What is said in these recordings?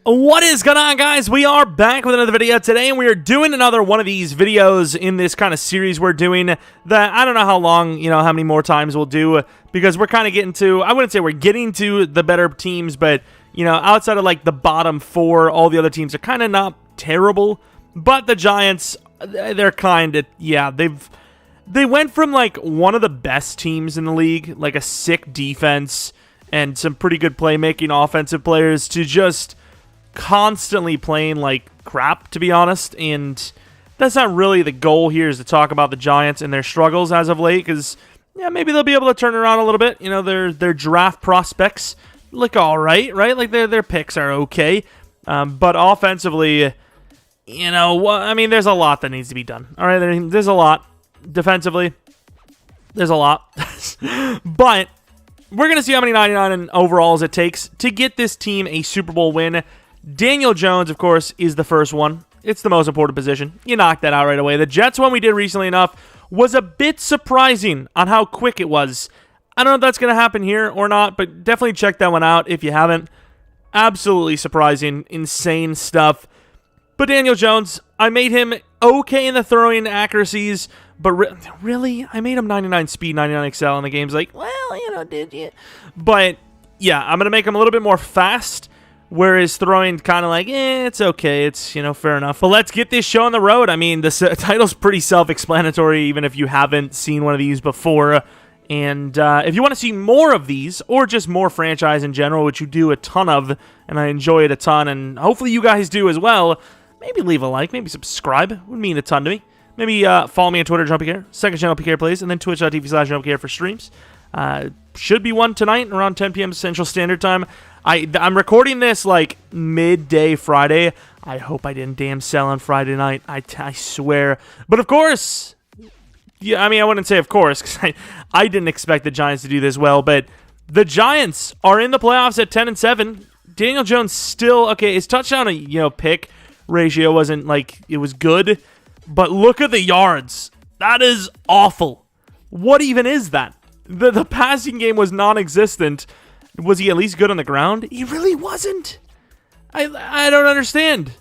What is going on, guys? We are back with another video today, and we are doing another one of these videos in this kind of series we're doing that I don't know how long, how many more times we'll do, because we're kind of getting to, I wouldn't say we're getting to the better teams, but, outside of like the bottom four, all the other teams are kind of not terrible, but the Giants, they're kind of, they went from like one of the best teams in the league, like a sick defense and some pretty good playmaking offensive players, to just constantly playing like crap, to be honest. And that's not really the goal here, is to talk about the Giants and their struggles as of late, because maybe they'll be able to turn around a little bit. Their draft prospects look all right? Like their picks are okay, but offensively, there's a lot that needs to be done. All right, there's a lot defensively. There's a lot, but we're gonna see how many 99 and overalls it takes to get this team a Super Bowl win. Daniel Jones, of course, is the first one. It's the most important position. You knocked that out right away. The Jets one we did recently enough was a bit surprising on how quick it was. I don't know if that's going to happen here or not, but definitely check that one out if you haven't. Absolutely surprising, insane stuff. But Daniel Jones, I made him okay in the throwing accuracies, but really? I made him 99 speed, 99 excel in the games. Like, well, did you? But, yeah, I'm going to make him a little bit more fast, whereas throwing kind of like, it's okay. It's, fair enough. But let's get this show on the road. I mean, the title's pretty self-explanatory, even if you haven't seen one of these before. And if you want to see more of these, or just more franchise in general, which you do a ton of, and I enjoy it a ton, and hopefully you guys do as well, maybe leave a like, maybe subscribe. It would mean a ton to me. Maybe follow me on Twitter, Jeromepkr, second channel, PK Plays, and then twitch.tv/Jeromepkr for streams. Should be one tonight around 10 p.m. Central Standard Time. I'm recording this like midday Friday. I hope I didn't damn sell on Friday night. I swear. But of course, I wouldn't say of course, because I didn't expect the Giants to do this well. But the Giants are in the playoffs at 10-7. Daniel Jones still, okay, his touchdown pick ratio wasn't like, it was good. But look at the yards. That is awful. What even is that? The passing game was non-existent. Was he at least good on the ground? He really wasn't. I don't understand.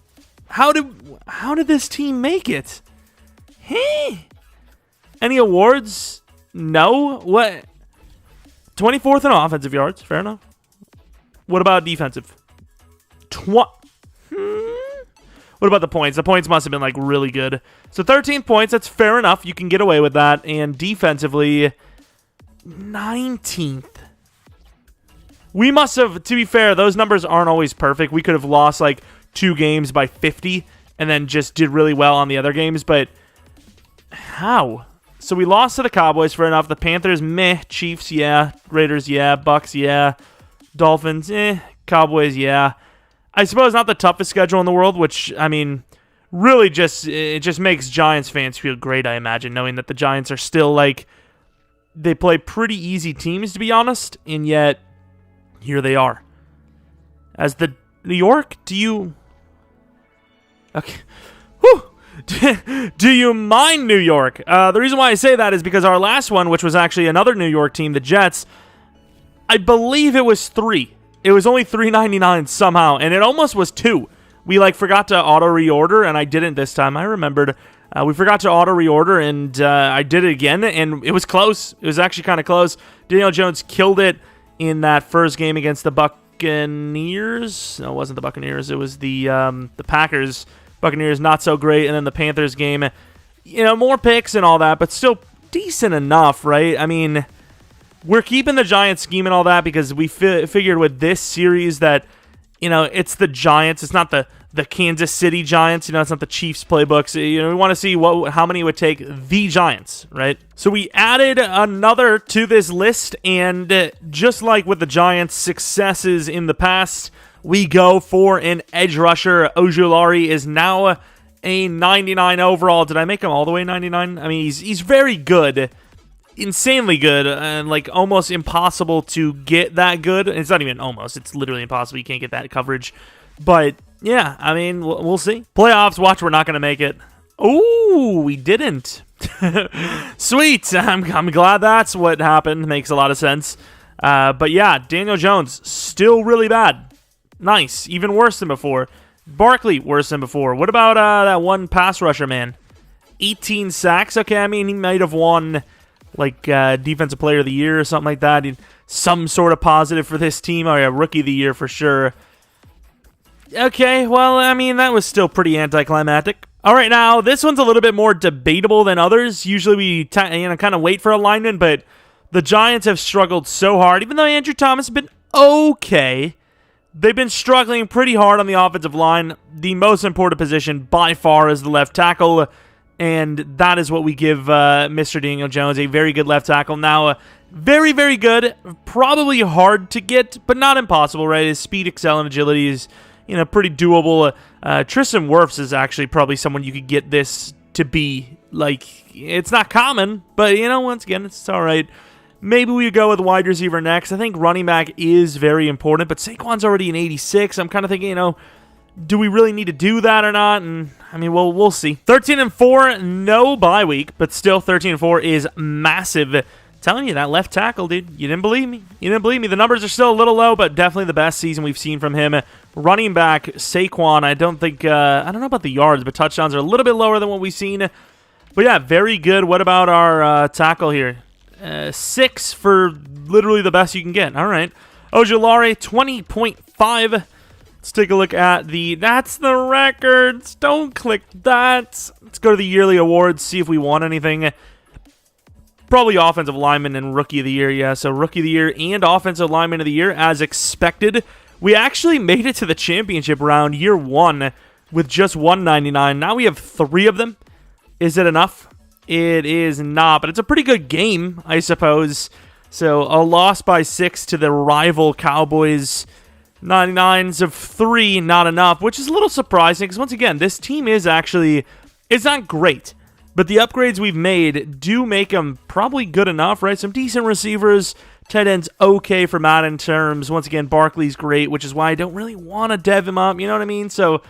How did this team make it? Hey, any awards? No. What? 24th in offensive yards. Fair enough. What about defensive? What about the points? The points must have been like really good. So 13 points. That's fair enough. You can get away with that. And defensively, 19th. We must have, to be fair, those numbers aren't always perfect. We could have lost like 2 games by 50 and then just did really well on the other games, but how? So we lost to the Cowboys, fair enough. The Panthers, meh. Chiefs, yeah. Raiders, yeah. Bucks, yeah. Dolphins, Cowboys, yeah. I suppose not the toughest schedule in the world, which, really it just makes Giants fans feel great, I imagine, knowing that the Giants are still like, they play pretty easy teams, to be honest, and yet here they are. As the New York, okay. Whew. Do you mind New York? The reason why I say that is because our last one, which was actually another New York team, the Jets, I believe it was 3. It was only $3.99 somehow, and it almost was 2. We forgot to auto reorder, and I didn't this time. I remembered. We forgot to auto reorder, and I did it again, and it was close. It was actually kind of close. Daniel Jones killed it in that first game against the Buccaneers. No, it wasn't the Buccaneers. It was the Packers. Buccaneers, not so great. And then the Panthers game, more picks and all that, but still decent enough, right? We're keeping the Giants scheme and all that because we figured with this series that, it's the Giants. It's not the Kansas City Giants. It's not the Chiefs playbooks. We want to see how many it would take the Giants, right? So we added another to this list, and just like with the Giants' successes in the past, we go for an edge rusher. Ojulari is now a 99 overall. Did I make him all the way 99? He's very good. Insanely good, and almost impossible to get that good. It's not even almost. It's literally impossible. You can't get that coverage. But, yeah, we'll see. Playoffs, watch, we're not going to make it. Ooh, we didn't. Sweet. I'm glad that's what happened. Makes a lot of sense. But, yeah, Daniel Jones, still really bad. Nice. Even worse than before. Barkley, worse than before. What about that one pass rusher, man? 18 sacks. Okay, I mean, he might have won, like, Defensive Player of the Year or something like that. Some sort of positive for this team. Oh, yeah, Rookie of the Year for sure. Okay, well, I mean, that was still pretty anticlimactic. All right, now, this one's a little bit more debatable than others. Usually we kind of wait for alignment, but the Giants have struggled so hard. Even though Andrew Thomas has been okay, they've been struggling pretty hard on the offensive line. The most important position by far is the left tackle, and that is what we give Mr. Daniel Jones, a very good left tackle. Now, very, very good. Probably hard to get, but not impossible, right? His speed, excel, and agility is, pretty doable. Tristan Wirfs is actually probably someone you could get this to be. Like, it's not common, but, once again, it's all right. Maybe we go with wide receiver next. I think running back is very important, but Saquon's already an 86. I'm kind of thinking, do we really need to do that or not? And I mean, we'll see. 13-4, no bye week, but still 13-4 is massive. Telling you, that left tackle, dude, you didn't believe me. You didn't believe me. The numbers are still a little low, but definitely the best season we've seen from him. Running back, Saquon, I don't think, I don't know about the yards, but touchdowns are a little bit lower than what we've seen. But yeah, very good. What about our tackle here? 6 for literally the best you can get. All right. Ojulari, 20.5. Let's take a look at that's the records. Don't click that. Let's go to the yearly awards, see if we won anything. Probably offensive lineman and rookie of the year. Yeah, so rookie of the year and offensive lineman of the year as expected. We actually made it to the championship round year 1 with just 199. Now we have 3 of them. Is it enough? It is not, but it's a pretty good game, I suppose. So a loss by 6 to the rival Cowboys. 99s of 3, not enough, which is a little surprising because, once again, this team is actually, it's not great, but the upgrades we've made do make them probably good enough, right? Some decent receivers, tight ends okay for Madden terms. Once again, Barkley's great, which is why I don't really want to dev him up, you know what I mean? So,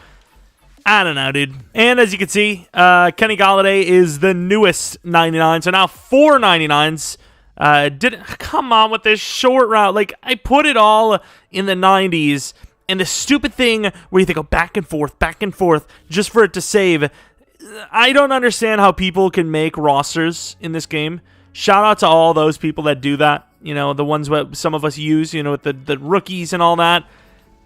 I don't know, dude. And as you can see, Kenny Golladay is the newest 99, so now 4 99s. Come on with this short route. Like, I put it all in the 90s, and the stupid thing where you have to go back and forth, just for it to save. I don't understand how people can make rosters in this game. Shout out to all those people that do that. The ones that some of us use, with the rookies and all that.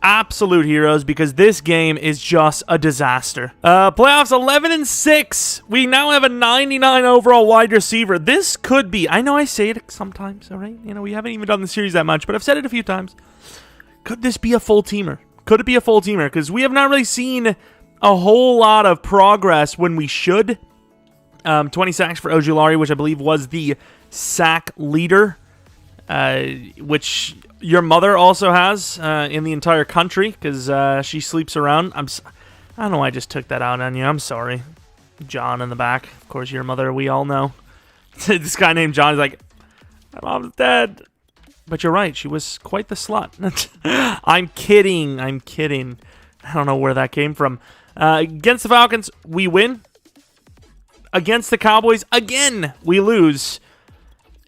Absolute heroes, because this game is just a disaster. Playoffs 11-6. We now have a 99 overall wide receiver. This could be, I know I say it sometimes, all right? We haven't even done the series that much, but I've said it a few times. Could this be a full teamer? Could it be a full teamer? Because we have not really seen a whole lot of progress when we should. 20 sacks for Ojulari, which I believe was the sack leader, which your mother also has in the entire country because she sleeps around. I don't know why I just took that out on you. I'm sorry. John in the back. Of course, your mother, we all know. This guy named John is like, my mom's dead. But you're right. She was quite the slut. I'm kidding. I don't know where that came from. Against the Falcons, we win. Against the Cowboys, again, we lose.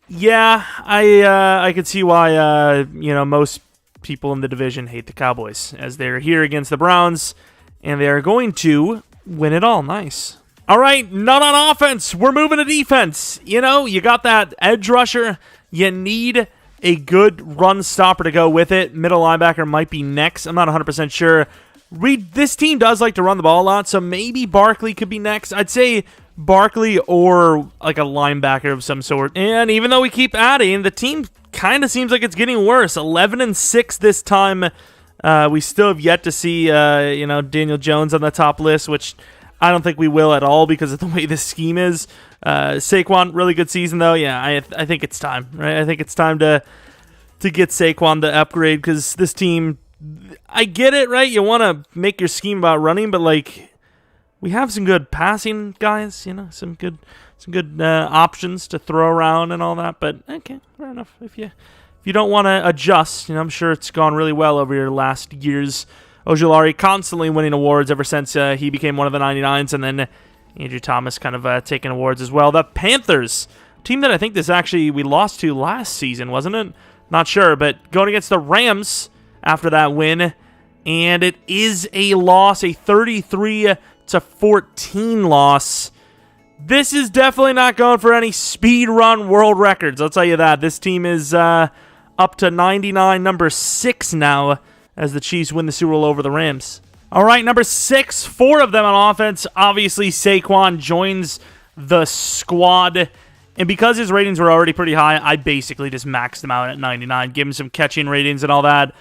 Yeah, I could see why, most people in the division hate the Cowboys, as they're here against the Browns, and they're going to win it all. Nice. All right, none on offense. We're moving to defense. You got that edge rusher. You need a good run stopper to go with it. Middle linebacker might be next. I'm not 100% sure. This team does like to run the ball a lot, so maybe Barkley could be next. I'd say Barkley or like a linebacker of some sort. And even though we keep adding, the team kind of seems like it's getting worse. 11-6 this time. We still have yet to see, Daniel Jones on the top list, which I don't think we will at all because of the way this scheme is. Saquon, really good season though. Yeah, I think it's time, right? I think it's time to get Saquon the upgrade because this team, I get it, right? You want to make your scheme about running, but like, we have some good passing guys, some good options to throw around and all that. But okay, fair enough. If you don't want to adjust, I'm sure it's gone really well over your last years. Ojulari constantly winning awards ever since he became one of the 99s, and then Andrew Thomas kind of taking awards as well. The Panthers, team that I think we lost to last season, wasn't it? Not sure, but going against the Rams after that win. And it is a loss, a 33-14 loss. This is definitely not going for any speed run world records, I'll tell you that. This team is up to 99, number 6 now, as the Chiefs win the Super Bowl over the Rams. All right, number 6, 4 of them on offense. Obviously, Saquon joins the squad. And because his ratings were already pretty high, I basically just maxed him out at 99, give him some catching ratings and all that.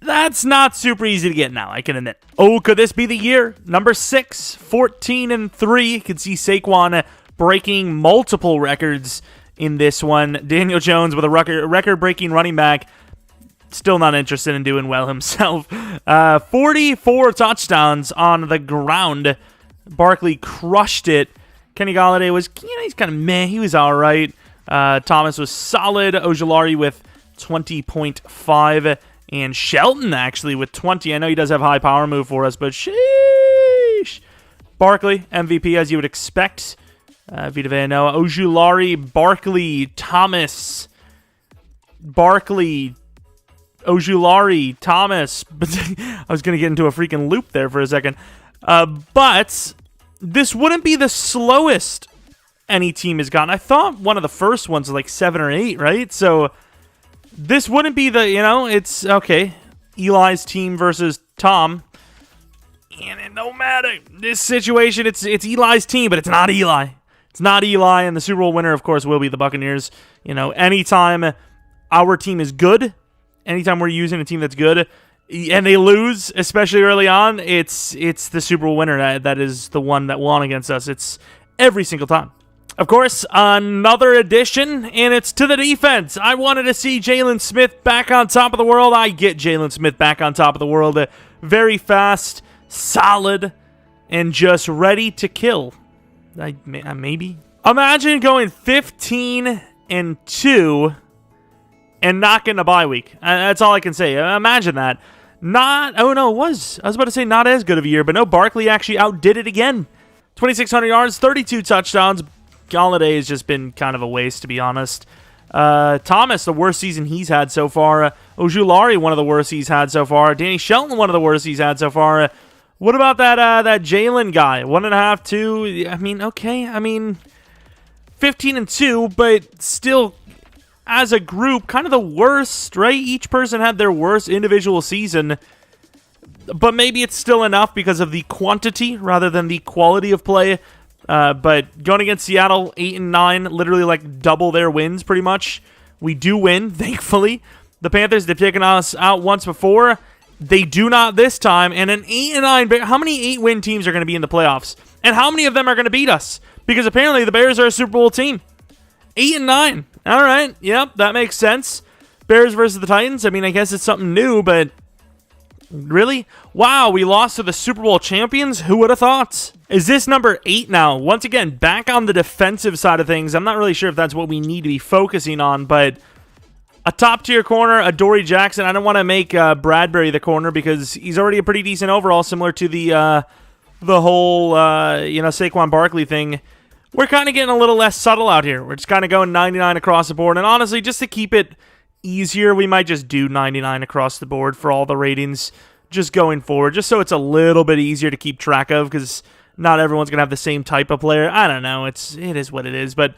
That's not super easy to get now, I can admit. Oh, could this be the year? Number 6, 14-3. You can see Saquon breaking multiple records in this one. Daniel Jones with a record-breaking running back. Still not interested in doing well himself. 44 touchdowns on the ground. Barkley crushed it. Kenny Golladay was, he's kind of meh. He was all right. Thomas was solid. Ojulari with 20.5. And Shelton, actually, with 20. I know he does have high power move for us, but sheesh. Barkley, MVP, as you would expect. Vita Vea, Noah. Ojulari, Barkley, Thomas. Barkley, Ojulari, Thomas. I was going to get into a freaking loop there for a second. But this wouldn't be the slowest any team has gotten. I thought one of the first ones was like 7 or 8, right? So this wouldn't be the, it's, okay, Eli's team versus Tom. And it don't matter. This situation, it's Eli's team, but it's not Eli. It's not Eli, and the Super Bowl winner, of course, will be the Buccaneers. Anytime our team is good, anytime we're using a team that's good, and they lose, especially early on, it's the Super Bowl winner that is the one that won against us. It's every single time. Of course, another addition, and it's to the defense. I wanted to see Jaylon Smith back on top of the world. I get Jaylon Smith back on top of the world. Very fast, solid, and just ready to kill. Maybe. Imagine going 15-2 and not getting a bye week. That's all I can say. Imagine that. I was about to say not as good of a year, but no, Barkley actually outdid it again. 2,600 yards, 32 touchdowns. Golladay has just been kind of a waste, to be honest. Thomas, the worst season he's had so far. Ojulari, one of the worst he's had so far. Danny Shelton, one of the worst he's had so far. What about that Jalen guy? 1.5, 2. Okay. 15-2, but still, as a group, kind of the worst, right? Each person had their worst individual season. But maybe it's still enough because of the quantity rather than the quality of play. But going against Seattle, 8-9, literally like double their wins pretty much. We do win, thankfully. The Panthers, they've taken us out once before. They do not this time. And an 8-9, how many 8-win teams are going to be in the playoffs? And how many of them are going to beat us? Because apparently the Bears are a Super Bowl team. 8-9. All right. Yep, that makes sense. Bears versus the Titans. I guess it's something new, but really? Wow, we lost to the Super Bowl champions? Who would have thought? Is this number 8 now? Once again, back on the defensive side of things. I'm not really sure if that's what we need to be focusing on, but a top-tier corner, Adoree Jackson. I don't want to make Bradbury the corner because he's already a pretty decent overall, similar to the whole, Saquon Barkley thing. We're kind of getting a little less subtle out here. We're just kind of going 99 across the board, and honestly, just to keep it easier, we might just do 99 across the board for all the ratings just going forward, just so it's a little bit easier to keep track of, because not everyone's going to have the same type of player. I don't know. It is what it is, but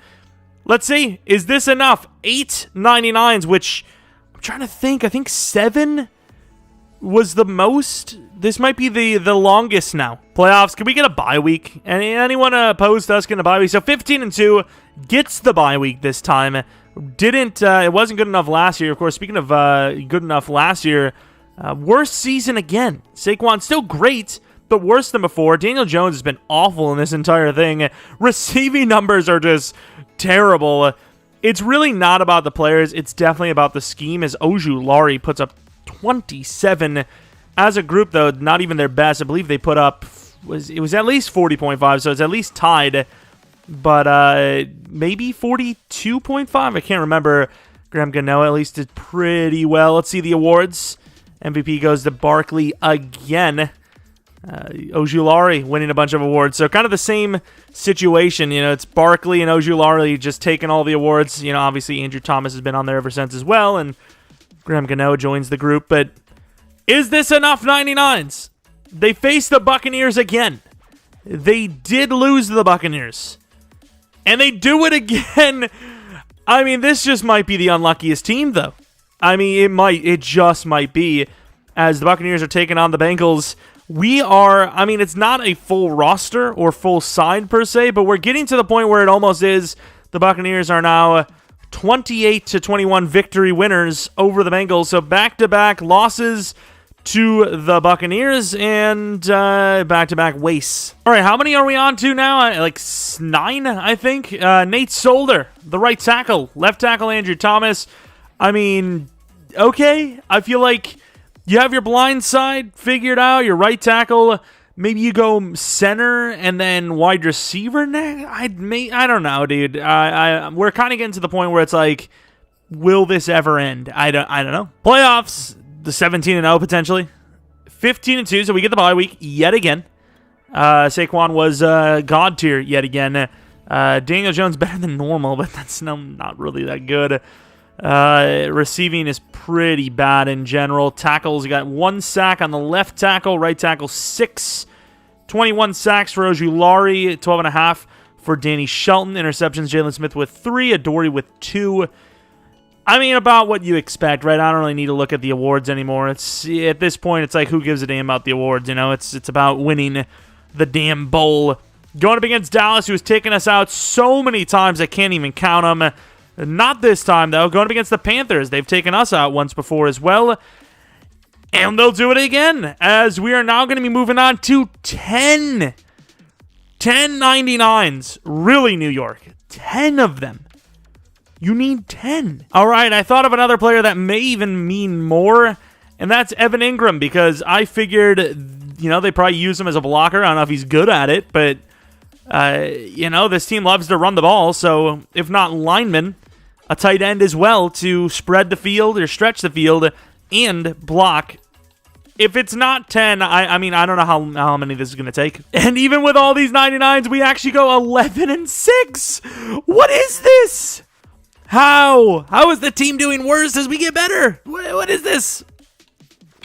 let's see. Is this enough? 8 99s, which I'm trying to think. I think 7 was the most. This might be the longest now. Playoffs, can we get a bye week? Anyone opposed to us getting a bye week? So 15-2 gets the bye week this time. It wasn't good enough last year. Of course, speaking of good enough last year, worst season again. Saquon still great, but worse than before. Daniel Jones has been awful in this entire thing. Receiving numbers are just terrible. It's really not about the players. It's definitely about the scheme, as Ojulari puts up 27. As a group, though, not even their best. I believe they put up, it was at least 40.5, so it's at least tied. But maybe 42.5? I can't remember. Graham Gano at least did pretty well. Let's see the awards. MVP goes to Barkley again. Ojulari winning a bunch of awards. So kind of the same situation. It's Barkley and Ojulari just taking all the awards. Obviously Andrew Thomas has been on there ever since as well, and Graham Gano joins the group. But Is this enough 99s? They face the Buccaneers again. They did lose to the Buccaneers. And they do it again. I mean, this just might be the unluckiest team, though. I mean, it just might be, as the Buccaneers are taking on the Bengals. I mean, it's not a full roster or full side per se, but we're getting to the point where it almost is. The Buccaneers are now 28-21 victory winners over the Bengals. So back-to-back losses to the Buccaneers and back-to-back wastes. All right, how many are we on to now? Like 9, I think. Nate Solder, the right tackle. Left tackle, Andrew Thomas. I mean, okay. I feel like you have your blind side figured out, your right tackle. Maybe you go center and then wide receiver next. I don't know, dude. We're kind of getting to the point where it's like, will this ever end? I don't know. Playoffs, the 17-0 potentially. 15-2, so we get the bye week yet again. SAQUON was God tier yet again. Daniel Jones better than normal, but that's not really that good. Receiving is pretty bad in general. Tackles, you got 1 sack on the left tackle, right tackle 6. 21 sacks for Ojulari, 12.5 for Danny Shelton. Interceptions, Jalen Smith with 3, ADOREE with 2. I mean, about what you expect, right? I don't really need to look at the awards anymore. It's at this point, it's like, who gives a damn about the awards? You know, it's about winning the damn bowl. Going up against Dallas, who's taken us out so many times I can't even count them. Not this time, though. Going up against the Panthers. They've taken us out once before as well. And they'll do it again, as we are now going to be moving on to 10 99s. Really, New York. 10 of them. You need 10. All right, I thought of another player that may even mean more, and that's Evan Ingram, because I figured, you know, they probably use him as a blocker. I don't know if he's good at it, but, you know, this team loves to run the ball, so if not lineman, a tight end as well to spread the field or stretch the field and block. If it's not 10, I mean, I don't know how many this is going to take. And even with all these 99s, we actually go 11-6. What is this? How is the team doing worse as we get better? What is this?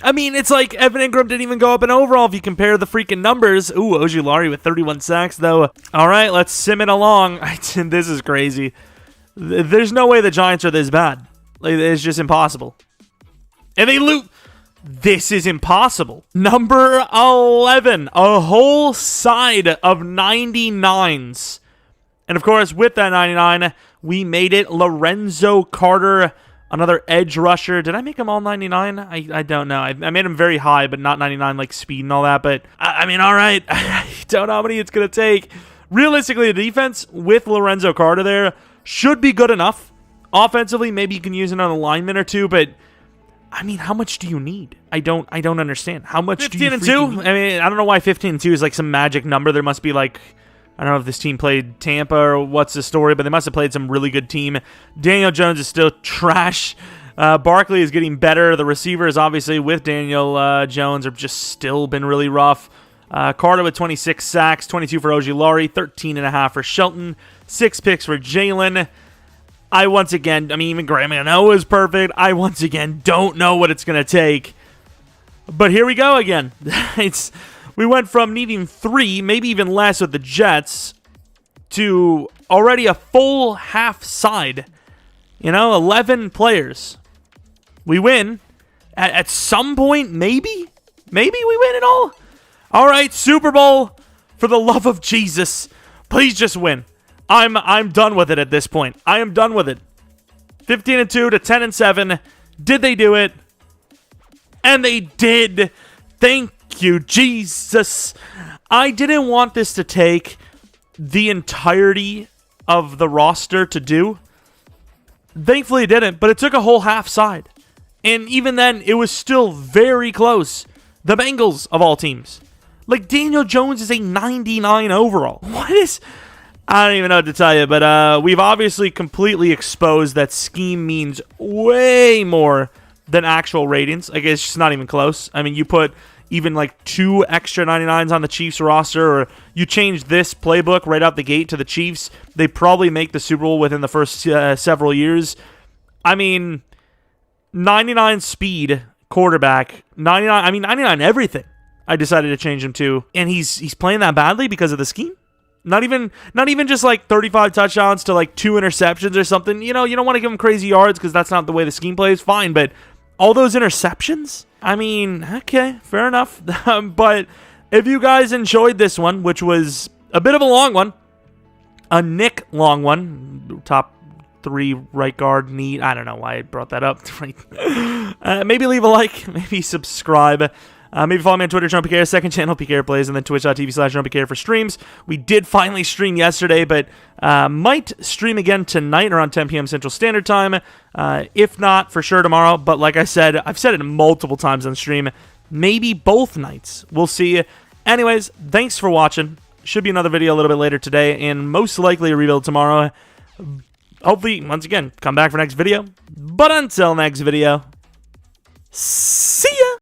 I mean, it's like Evan Ingram didn't even go up in overall if you compare the freaking numbers. Ooh, Ojulari with 31 sacks, though. All right, let's sim it along. This is crazy. There's no way the Giants are this bad. Like, it's just impossible. And they loot. This is impossible. Number 11, a whole side of 99s. And of course, with that 99, we made it Lorenzo Carter, another edge rusher. Did I make him all 99? I don't know. I made him very high, but not 99 like speed and all that. But, I mean, all right. I don't know how many it's going to take. Realistically, the defense with Lorenzo Carter there should be good enough. Offensively, maybe you can use another lineman or two, but I mean, how much do you need? I don't understand. How much do you need? 15-2? I mean, I don't know why 15-2 is like some magic number. There must be like, I don't know if this team played Tampa or what's the story, but they must have played some really good team. Daniel Jones is still trash. Barkley is getting better. The receivers, obviously, with Daniel Jones are just still been really rough. Carter with 26 sacks, 22 for Ojulari, 13.5 for Shelton, 6 picks for Jalen. I once again, I mean, even Graham Gano is perfect. I once again don't know what it's going to take. But here we go again. We went from needing 3, maybe even less with the Jets, to already a full half side. You know, 11 players. We win. At some point, maybe? Maybe we win it all? All right, Super Bowl, for the love of Jesus, please just win. I'm done with it at this point. I am done with it. 15-2 to 10-7. Did they do it? And they did. Thank you, Jesus. I didn't want this to take the entirety of the roster to do. Thankfully it didn't, but it took a whole half side. And even then, it was still very close. The Bengals, of all teams. Like, Daniel Jones is a 99 overall. What is... I don't even know what to tell you, but we've obviously completely exposed that scheme means way more than actual ratings. Like, it's just not even close. I mean, you put even like 2 extra 99s on the Chiefs roster, or you change this playbook right out the gate to the Chiefs, they probably make the Super Bowl within the first several years. I mean, 99 speed quarterback. 99, I mean 99 everything. I decided to change him to, and he's playing that badly because of the scheme. Not even just like 35 touchdowns to like 2 interceptions or something. You know, you don't want to give him crazy yards because that's not the way the scheme plays. Fine, but all those interceptions? I mean, okay, fair enough. But if you guys enjoyed this one, which was a bit of a long one, a Nick long one, top 3 right guard need. I don't know why I brought that up. Maybe leave a like, maybe subscribe. Maybe follow me on Twitter, Jeromepkr, second channel, PKR Plays, and then twitch.tv/Jeromepkr for streams. We did finally stream yesterday, but might stream again tonight around 10 p.m. Central Standard Time. If not, for sure tomorrow. But like I said, I've said it multiple times on stream. Maybe both nights. We'll see. Anyways, thanks for watching. Should be another video a little bit later today, and most likely a rebuild tomorrow. Hopefully, once again, come back for next video. But until next video, see ya!